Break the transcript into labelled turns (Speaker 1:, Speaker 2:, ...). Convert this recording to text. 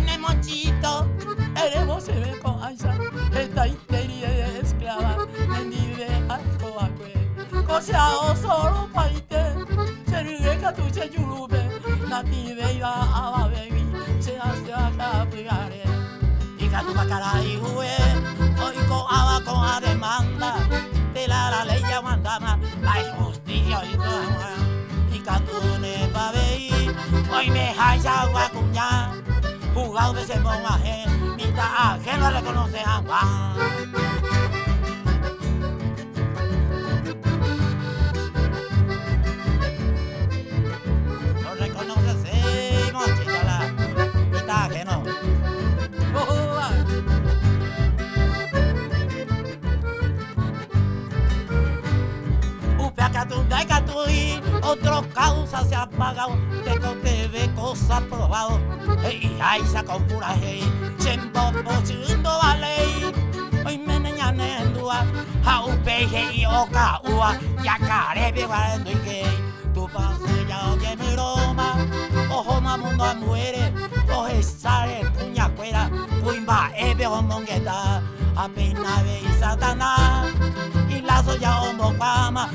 Speaker 1: Pone monchito, eremos se me panza, esta histeria de esclava, mendive alto acque, cosa o solo paite, se rive catuche yulube, native iba a baby, se hace a capriare, y catu bacara y hue, hoy con agua con a demanda, de la ley ya mandama, la injusticia y todo, y catu ne pa vei, hoy me haya agua cuña. Jugado de ese monje, mitad ajeno reconoce a Juan. No reconoce ese monje, la mitad ajeno. Upeacatunda y catuí, otro causa se ha pagado, de que ve cosa probado. Y ahí saca un puraje, chembo pochundo vale. Hoy me neñane en dua, a upeje y oca ua, ya carebe guarendo y que tu pase ya oye mi roma, ojo mamundo muere, oje sale puña cuera, puimba ebe o mongueta, apenas ve y satanás, y lazo ya homo pama.